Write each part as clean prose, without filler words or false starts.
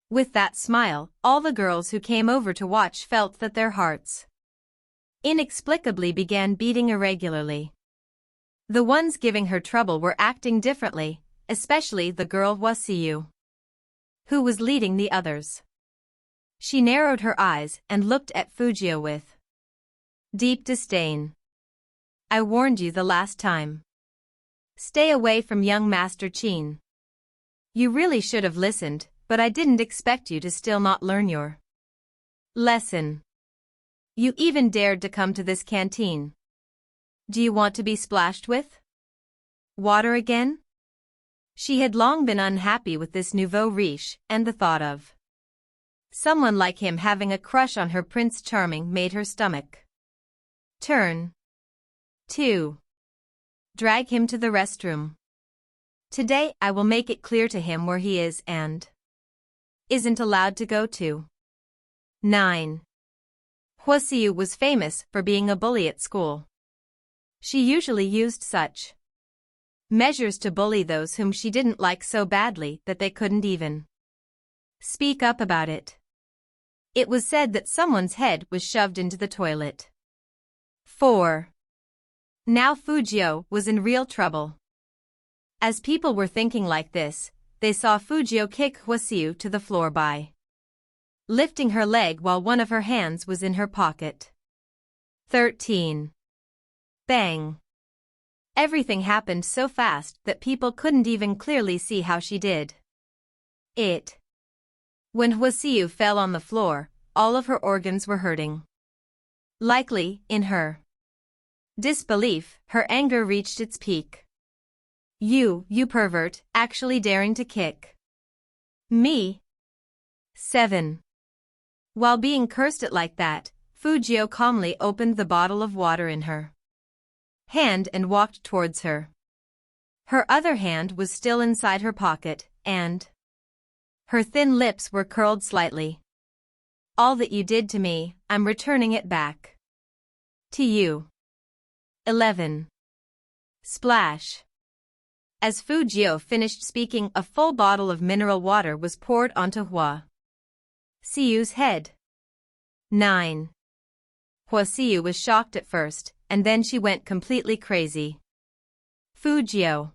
With that smile, all the girls who came over to watch felt that their hearts inexplicably began beating irregularly. The ones giving her trouble were acting differently, especially the girl Wasiu, who was leading the others. She narrowed her eyes and looked at Fujio with deep disdain. I warned you the last time. Stay away from young Master Qin. You really should have listened, but I didn't expect you to still not learn your lesson. You even dared to come to this canteen. Do you want to be splashed with water again? She had long been unhappy with this nouveau riche, and the thought of someone like him having a crush on her Prince Charming made her stomach turn. 2. Drag him to the restroom. Today I will make it clear to him where he is and isn't allowed to go to. 9. Huasiu was famous for being a bully at school. She usually used such measures to bully those whom she didn't like so badly that they couldn't even speak up about it. It was said that someone's head was shoved into the toilet. 4. Now Fujio was in real trouble. As people were thinking like this, they saw Fujio kick Huasiu to the floor by lifting her leg while one of her hands was in her pocket. 13. Bang. Everything happened so fast that people couldn't even clearly see how she did it. When Huasiu fell on the floor, all of her organs were hurting. Likely, in her disbelief, her anger reached its peak. You pervert, actually daring to kick me. 7. While being cursed at like that, Fujio calmly opened the bottle of water in her hand and walked towards her. Her other hand was still inside her pocket, and her thin lips were curled slightly. All that you did to me, I'm returning it back to you. 11. Splash. As Fujio finished speaking, a full bottle of mineral water was poured onto Huasiu's head. 9. Huasiu was shocked at first, and then she went completely crazy. Fujio.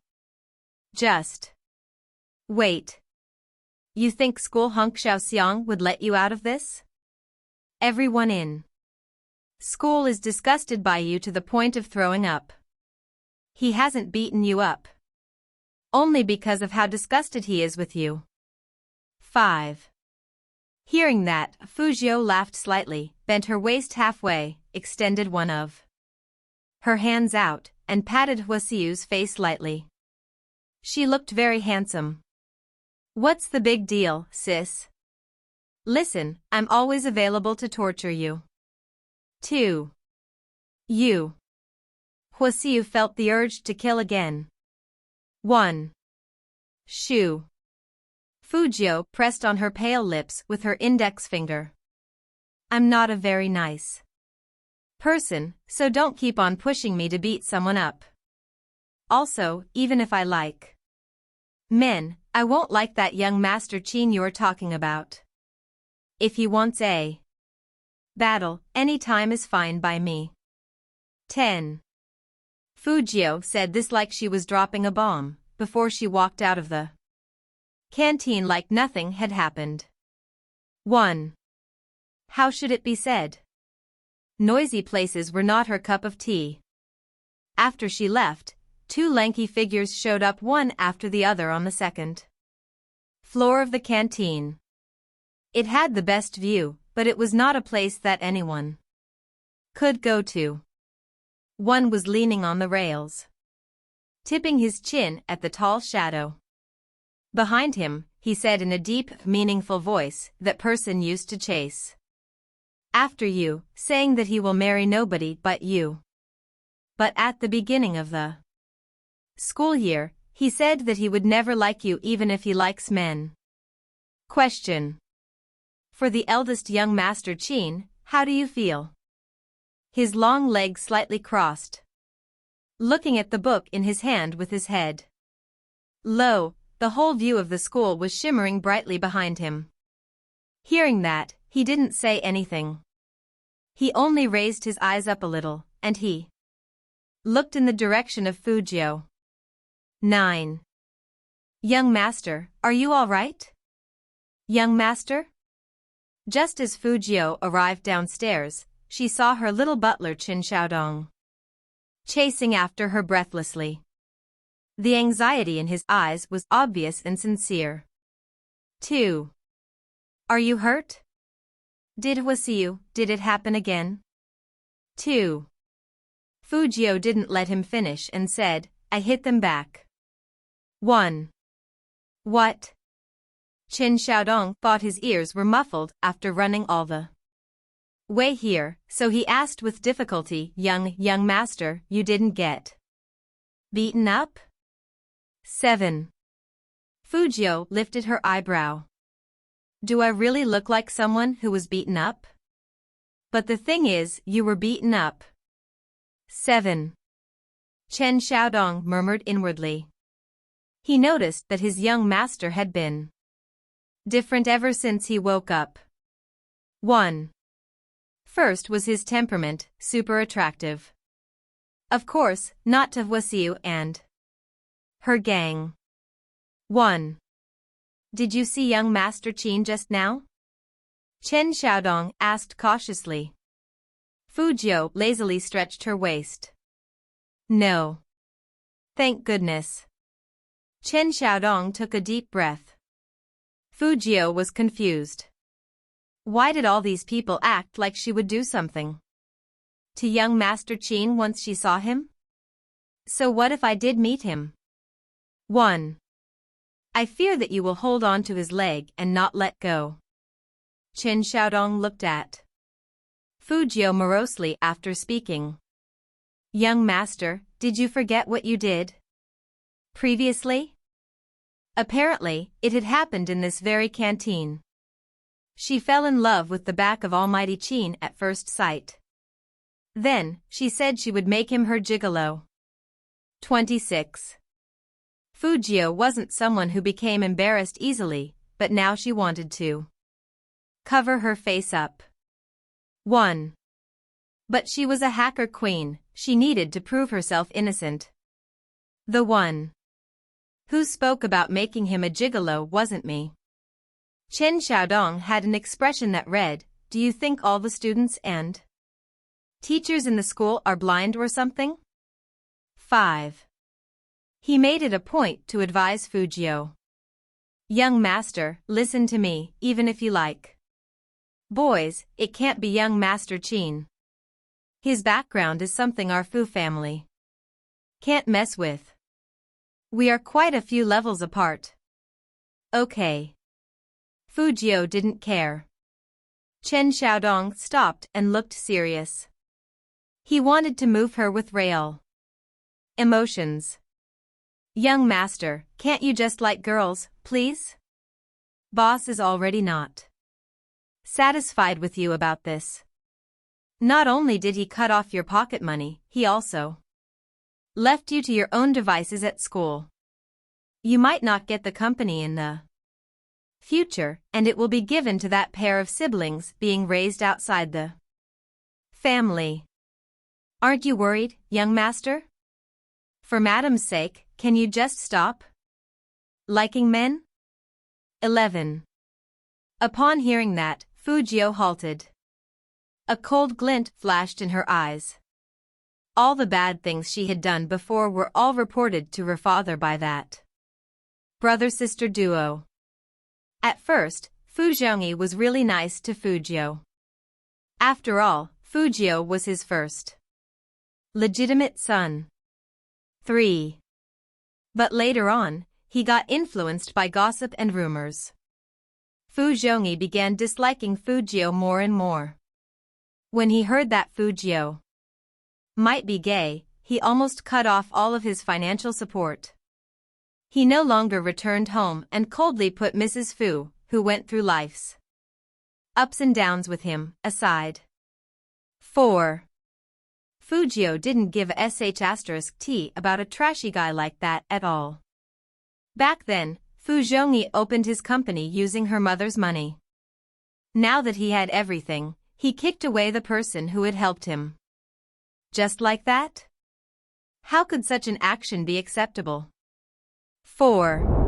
Just wait. You think school hunk Xiaoxiang would let you out of this? Everyone in school is disgusted by you to the point of throwing up. He hasn't beaten you up only because of how disgusted he is with you. 5. Hearing that, Fujio laughed slightly, bent her waist halfway, extended one of her hands out, and patted Huasiu's face lightly. She looked very handsome. What's the big deal, sis? Listen, I'm always available to torture you. 2. You. Huasiu felt the urge to kill again. 1. Shoo. Fujio pressed on her pale lips with her index finger. I'm not a very nice person, so don't keep on pushing me to beat someone up. Also, even if I like men, I won't like that young Master Qin you're talking about. If he wants a battle, any time is fine by me. 10. Fujio said this like she was dropping a bomb, before she walked out of the canteen like nothing had happened. 1. How should it be said? Noisy places were not her cup of tea. After she left, 2 lanky figures showed up one after the other on the second floor of the canteen. It had the best view, but it was not a place that anyone could go to. One was leaning on the rails, tipping his chin at the tall shadow behind him. He said in a deep, meaningful voice, that person used to chase after you, saying that he will marry nobody but you. But at the beginning of the school year, he said that he would never like you even if he likes men. Question. For the eldest young Master Qin, how do you feel? His long legs slightly crossed, looking at the book in his hand with his head low. The whole view of the school was shimmering brightly behind him. Hearing that, he didn't say anything. He only raised his eyes up a little, and he looked in the direction of Fujio. 9. Young master, are you all right? Young master? Just as Fujio arrived downstairs, she saw her little butler Qin Xiaodong chasing after her breathlessly. The anxiety in his eyes was obvious and sincere. 2. Are you hurt? Did Hua see you? Did it happen again? 2. Fujio didn't let him finish and said, I hit them back. 1. What? Qin Xiaodong thought his ears were muffled after running all the way here, so he asked with difficulty, Young master, you didn't get beaten up? 7. Fujio lifted her eyebrow. Do I really look like someone who was beaten up? But the thing is, you were beaten up. 7. Qin Xiaodong murmured inwardly. He noticed that his young master had been different ever since he woke up. 1. First was his temperament, super attractive. Of course, not to Huasiu and her gang. 1. Did you see young Master Qin just now? Qin Xiaodong asked cautiously. Fujio lazily stretched her waist. No. Thank goodness. Qin Xiaodong took a deep breath. Fujio was confused. Why did all these people act like she would do something to young Master Qin once she saw him? So what if I did meet him? 1. I fear that you will hold on to his leg and not let go. Qin Xiaodong looked at Fujio morosely after speaking. Young master, did you forget what you did previously? Apparently, it had happened in this very canteen. She fell in love with the back of Almighty Qin at first sight. Then, she said she would make him her gigolo. 26. Fujio wasn't someone who became embarrassed easily, but now she wanted to cover her face up. 1. But she was a hacker queen, she needed to prove herself innocent. The one who spoke about making him a gigolo wasn't me. Qin Xiaodong had an expression that read, do you think all the students and teachers in the school are blind or something? 5. He made it a point to advise Fujio. Young master, listen to me, even if you like. Boys, it can't be young Master Qin. His background is something our Fu family can't mess with. We are quite a few levels apart. Okay. Fujio didn't care. Qin Xiaodong stopped and looked serious. He wanted to move her with real emotions. Young master, can't you just like girls, please? Boss is already not satisfied with you about this. Not only did he cut off your pocket money, he also left you to your own devices at school. You might not get the company in the future, and it will be given to that pair of siblings being raised outside the family. Aren't you worried, young master? For madam's sake, can you just stop liking men? 11. Upon hearing that, Fujio halted. A cold glint flashed in her eyes. All the bad things she had done before were all reported to her father by that brother-sister duo. At first, Fuzhongyi was really nice to Fujio. After all, Fujio was his first legitimate son. 3. But later on, he got influenced by gossip and rumors. Fuzhongyi began disliking Fujio more and more. When he heard that Fujio might be gay, he almost cut off all of his financial support. He no longer returned home and coldly put Mrs. Fu, who went through life's ups and downs with him, aside. 4. Fujio didn't give a sh*t about a trashy guy like that at all. Back then, Fuzhongyi opened his company using her mother's money. Now that he had everything, he kicked away the person who had helped him. Just like that? How could such an action be acceptable? 4.